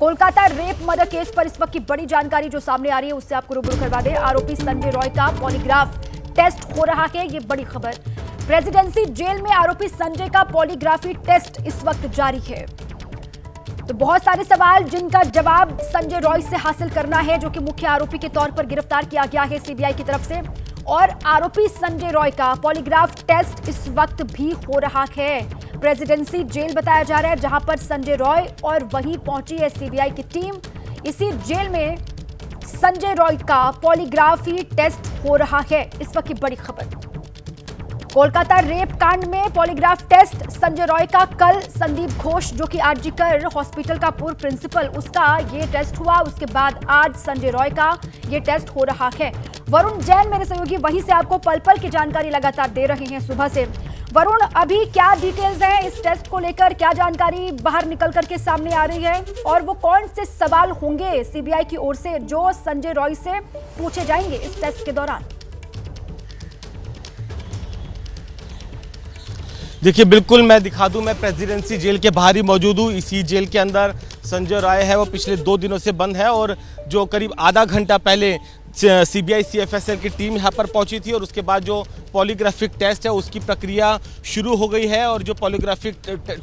Kolkata rape murder case पर इस वक्त की बड़ी जानकारी जो सामने आ रही है उससे आपको रूबरू करवा दें। आरोपी संजय रॉय का पॉलीग्राफ टेस्ट हो रहा है, ये बड़ी खबर। प्रेसिडेंसी जेल में आरोपी संजय का पॉलीग्राफी टेस्ट इस वक्त जारी है। तो बहुत सारे सवाल जिनका जवाब संजय रॉय से हासिल करना है, जो कि मुख्य आरोपी के तौर पर गिरफ्तार किया गया है सीबीआई की तरफ से। और आरोपी संजय रॉय का पॉलीग्राफ टेस्ट इस वक्त भी हो रहा है। प्रेसिडेंसी जेल बताया जा रहा है जहां पर संजय रॉय और वहीं पहुंची है सीबीआई की टीम। इसी जेल में संजय रॉय का पॉलीग्राफी टेस्ट हो रहा है, इस वक्त की बड़ी खबर। कोलकाता रेप कांड में पॉलीग्राफ टेस्ट संजय रॉय का कल संदीप घोष जो कि आरजीकर हॉस्पिटल का पूर्व प्रिंसिपल, उसका ये टेस्ट हुआ। उसके बाद आज संजय रॉय का ये टेस्ट हो रहा है। वरुण जैन मेरे सहयोगी वहीं से आपको पल पल की जानकारी लगातार दे रहे हैं सुबह से। वरुण, अभी क्या डिटेल्स हैं इस टेस्ट को लेकर, क्या जानकारी बाहर निकल करके सामने आ रही है और वो कौन से सवाल होंगे सीबीआई की ओर से जो संजय रॉय से पूछे जाएंगे इस टेस्ट के दौरान? देखिए, बिल्कुल मैं दिखा दूं, मैं प्रेसिडेंसी जेल के बाहर ही मौजूद हूँ। इसी जेल के अंदर संजय रॉय है वो पिछले 2 दिनों से बंद है और जो करीब आधा घंटा पहले सीबीआई सीएफएसएल की टीम यहाँ पर पहुंची थी और उसके बाद जो पॉलीग्राफिक टेस्ट है उसकी प्रक्रिया शुरू हो गई है। और जो पॉलीग्राफिक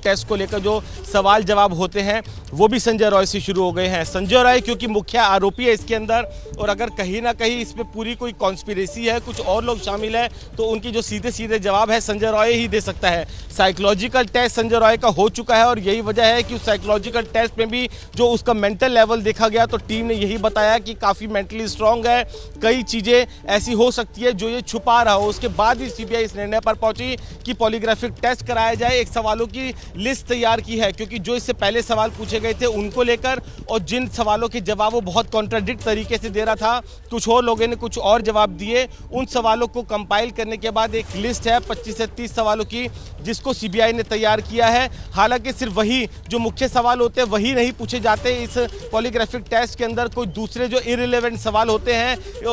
टेस्ट को लेकर जो सवाल जवाब होते हैं वो भी संजय रॉय से शुरू हो गए हैं। संजय रॉय क्योंकि मुख्य आरोपी है इसके अंदर, और अगर कहीं ना कहीं इसमें पूरी कोई कॉन्स्पिरेसी है, कुछ और लोग शामिल है, तो उनकी जो सीधे सीधे जवाब है संजय रॉय ही दे सकता है। साइकोलॉजिकल टेस्ट संजय रॉय का हो चुका है और यही वजह है कि उस साइकोलॉजिकल टेस्ट में भी जो उसका मेंटल लेवल देखा गया तो टीम ने यही बताया कि काफ़ी मेंटली स्ट्रांग है। कई चीज़ें ऐसी हो सकती है जो ये छुपा रहा हो। उसके बाद ही सीबीआई इस निर्णय पर पहुंची कि पॉलीग्राफिक टेस्ट कराया जाए। एक सवालों की लिस्ट तैयार की है क्योंकि जो इससे पहले सवाल पूछे गए थे उनको लेकर और जिन सवालों के जवाब वो बहुत कॉन्ट्राडिक्ट तरीके से दे रहा था, कुछ और लोगों ने कुछ और जवाब दिए। उन सवालों को कंपाइल करने के बाद एक लिस्ट है 25 से 30 सवालों की जिसको सीबीआई ने तैयार किया है। हालांकि सिर्फ वही जो मुख्य सवाल होते हैं वही नहीं पूछे जाते इस पॉलीग्राफिक टेस्ट के अंदर। कोई दूसरे जो इररिलेवेंट सवाल होते हैं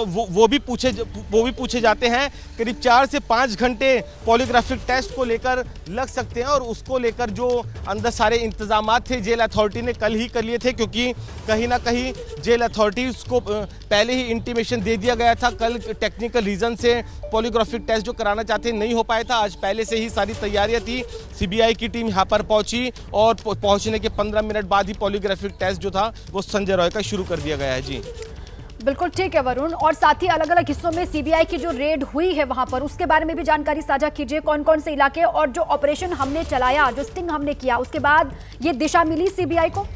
वो भी पूछे जाते हैं। करीब 4 से 5 घंटे पॉलीग्राफिक टेस्ट को लेकर लग सकते हैं और उसको लेकर जो अंदर सारे इंतजामात थे जेल अथॉरिटी ने कल ही कर लिए थे, क्योंकि कहीं ना कहीं जेल अथॉरिटीज को पहले ही इंटीमेशन दे दिया गया था। कल टेक्निकल रीजन से पॉलीग्राफिक टेस्ट जो कराना चाहते नहीं हो पाया था। आज पहले से ही सारी तैयारियां थी। सीबीआई की टीम यहाँ पर पहुंची और पहुंचने के 15 मिनट बाद ही पॉलीग्राफिक टेस्ट जो था वो संजय रॉय का शुरू कर दिया गया है। जी बिल्कुल ठीक है वरुण, और साथ ही अलग अलग हिस्सों में सीबीआई की जो रेड हुई है वहां पर उसके बारे में भी जानकारी साझा कीजिए। कौन कौन से इलाके और जो ऑपरेशन हमने चलाया, जो स्टिंग हमने किया, उसके बाद ये दिशा मिली सीबीआई को?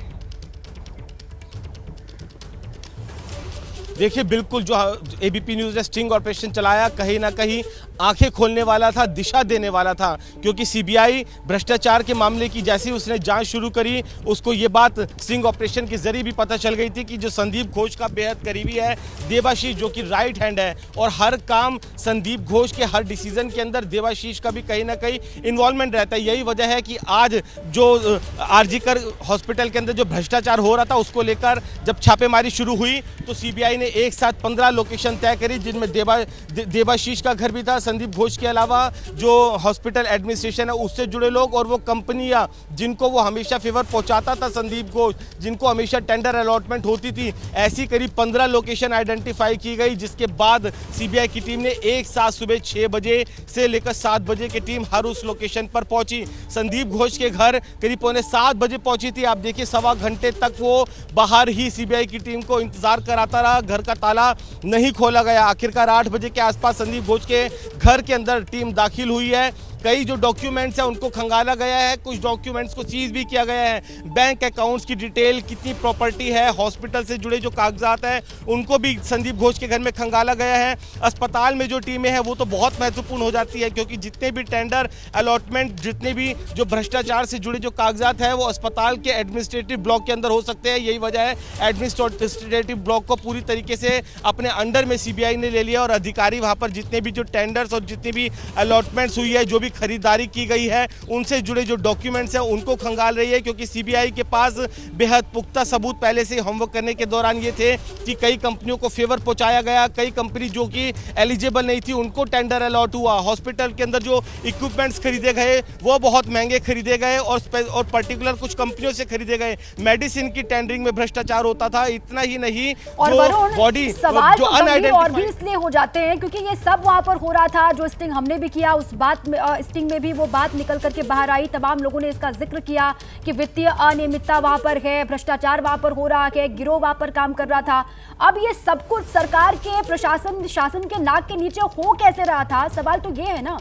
देखिए, बिल्कुल जो एबीपी न्यूज़ ने स्टिंग ऑपरेशन चलाया कहीं ना कहीं आंखें खोलने वाला था, दिशा देने वाला था, क्योंकि सीबीआई भ्रष्टाचार के मामले की जैसी उसने जांच शुरू करी उसको ये बात स्टिंग ऑपरेशन के जरिए भी पता चल गई थी कि जो संदीप घोष का बेहद करीबी है देवाशीष, जो कि राइट हैंड है और हर काम संदीप घोष के हर डिसीजन के अंदर देवाशीष का भी कहीं ना कहीं इन्वॉल्वमेंट रहता है। यही वजह है कि आज जो आरजीकर हॉस्पिटल के अंदर जो भ्रष्टाचार हो रहा था उसको लेकर जब छापेमारी शुरू हुई तो सीबीआई ने एक साथ 15 लोकेशन तय करी, जिनमें देवाशीष का घर भी था, संदीप घोष के अलावा जो हॉस्पिटल एडमिनिस्ट्रेशन है उससे जुड़े लोग और वो कंपनियां जिनको वो हमेशा फेवर पहुंचाता था संदीप घोष, जिनको हमेशा टेंडर अलॉटमेंट होती थी। ऐसी करीब 15 लोकेशन आइडेंटिफाई की गई, जिसके बाद सीबीआई की टीम ने एक साथ सुबह 6 बजे से लेकर 7 बजे की टीम हर उस लोकेशन पर पहुंची। संदीप घोष के घर करीब 6:45 बजे पहुंची थी। आप देखिए, 1.25 घंटे तक वो बाहर ही सीबीआई की टीम को इंतजार कराता रहा, घर का ताला नहीं खोला गया। आखिरकार 8 बजे के आसपास संदीप घोष के घर के अंदर टीम दाखिल हुई है। कई जो डॉक्यूमेंट्स हैं उनको खंगाला गया है, कुछ डॉक्यूमेंट्स को सीज भी किया गया है। बैंक अकाउंट्स की डिटेल, कितनी प्रॉपर्टी है, हॉस्पिटल से जुड़े जो कागजात हैं उनको भी संदीप घोष के घर में खंगाला गया है। अस्पताल में जो टीमें हैं वो तो बहुत महत्वपूर्ण हो जाती है, क्योंकि जितने भी टेंडर अलॉटमेंट, जितने भी जो भ्रष्टाचार से जुड़े जो कागजात हैं वो अस्पताल के एडमिनिस्ट्रेटिव ब्लॉक के अंदर हो सकते हैं। यही वजह है एडमिनिस्ट्रेटिव ब्लॉक को पूरी तरीके से अपने अंडर में सीबीआई ने ले लिया और अधिकारी वहाँ पर जितने भी जो टेंडर्स और जितनी भी अलॉटमेंट्स हुई है, जो भी खरीदारी की गई है उनसे जुड़े जो डॉक्यूमेंट्स हैं उनको खंगाल रही है, क्योंकि सीबीआई के पास बेहद पुख्ता सबूत पहले से होमवर्क करने के दौरान ये थे कि कई कंपनियों को फेवर पहुंचाया गया, कई कंपनी जो कि एलिजिबल नहीं थी उनको टेंडर अलॉट हुआ, हॉस्पिटल के अंदर जो इक्विपमेंट्स खरीदे गए वो बहुत महंगे खरीदे गए और पर्टिकुलर कुछ कंपनियों से खरीदे गए, मेडिसिन की टेंडरिंग में भ्रष्टाचार होता था। इतना ही नहीं, और जो बॉडी सवाल जो तो गंभीर और भी अनआइडेंटिफाइड इसलिए हो जाते हैं क्योंकि ये सब वहां पर हो रहा था। जो स्टिंग हमने भी किया उस बात में, स्टिंग में भी वो बात निकल करके बाहर आई, तमाम लोगों ने इसका जिक्र किया कि वित्तीय अनियमितता वहां पर है, भ्रष्टाचार वहां पर हो रहा है, गिरोह वहां पर काम कर रहा था। अब ये सब कुछ सरकार के प्रशासन शासन के नाक के नीचे हो कैसे रहा था, सवाल तो ये है ना।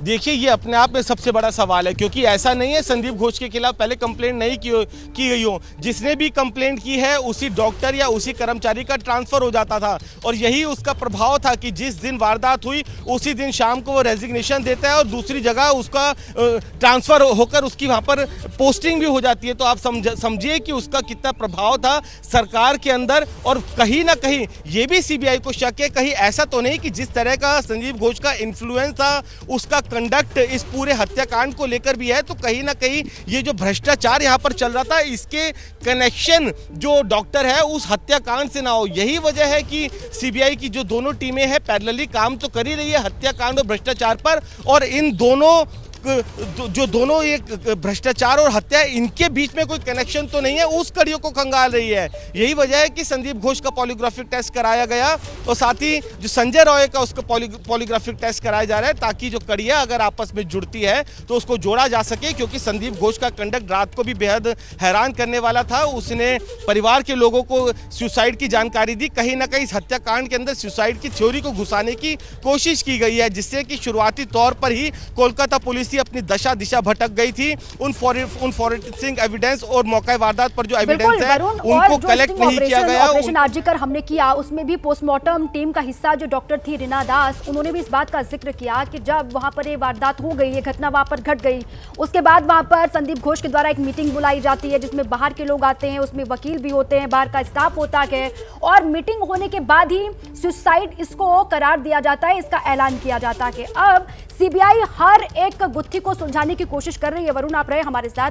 देखिए, ये अपने आप में सबसे बड़ा सवाल है, क्योंकि ऐसा नहीं है संदीप घोष के खिलाफ पहले कंप्लेंट नहीं की गई हो, जिसने भी कंप्लेंट की है उसी डॉक्टर या उसी कर्मचारी का ट्रांसफर हो जाता था और यही उसका प्रभाव था कि जिस दिन वारदात हुई उसी दिन शाम को वो रेजिग्नेशन देता है और दूसरी जगह उसका ट्रांसफर होकर उसकी वहाँ पर पोस्टिंग भी हो जाती है। तो आप समझिए कि उसका कितना प्रभाव था सरकार के अंदर। और कहीं ना कहीं ये भी सीबीआई को शक है, कहीं ऐसा तो नहीं कि जिस तरह का संदीप घोष का इन्फ्लुएंस था, उसका कंडक्ट इस पूरे हत्याकांड को लेकर भी है, तो कहीं ना कहीं ये जो भ्रष्टाचार यहाँ पर चल रहा था इसके कनेक्शन जो डॉक्टर है उस हत्याकांड से ना हो। यही वजह है कि सीबीआई की जो दोनों टीमें हैं पैरेलली काम तो कर ही रही है हत्याकांड और भ्रष्टाचार पर, और इन दोनों जो दोनों ये भ्रष्टाचार और हत्या इनके बीच में कोई कनेक्शन तो नहीं है, उस कड़ियों को खंगाल रही है। यही वजह है कि संदीप घोष का पॉलीग्राफिक टेस्ट कराया गया और साथ ही जो संजय रॉय का उसका पॉलीग्राफिक टेस्ट कराया जा रहा है, ताकि जो कड़ियां अगर आपस में जुड़ती है तो उसको जोड़ा जा सके। क्योंकि संदीप घोष का कंडक्ट रात को भी बेहद हैरान करने वाला था। उसने परिवार के लोगों को सुसाइड की जानकारी दी। कहीं ना कहीं इस हत्याकांड के अंदर सुसाइड की थ्योरी को घुसाने की कोशिश की गई है, जिससे कि शुरुआती तौर पर ही कोलकाता पुलिस अपनी दिशा भटक गई थी। उन फॉरेंसिक एविडेंस और मौका वारदात पर जो एविडेंस है उनको कलेक्ट नहीं किया गया। ऑपरेशन आरजीकर हमने किया, उसमें भी पोस्टमार्टम टीम का हिस्सा जो डॉक्टर थी रीना दास, उन्होंने भी इस बात का जिक्र किया कि जब वहां पर ये वारदात हो गई, ये घटना वहां पर घट गई, उसके बाद वहां पर संदीप घोष के द्वारा एक मीटिंग बुलाई जाती है जिसमें बाहर के लोग आते हैं, उसमें वकील भी होते हैं, बाहर का स्टाफ होता है, और मीटिंग होने के बाद ही सुसाइड इसको करार दिया जाता है, इसका ऐलान किया जाता है। अब सीबीआई हर एक गुत्थी को सुलझाने की कोशिश कर रही है। वरुण, आप रहे हमारे साथ,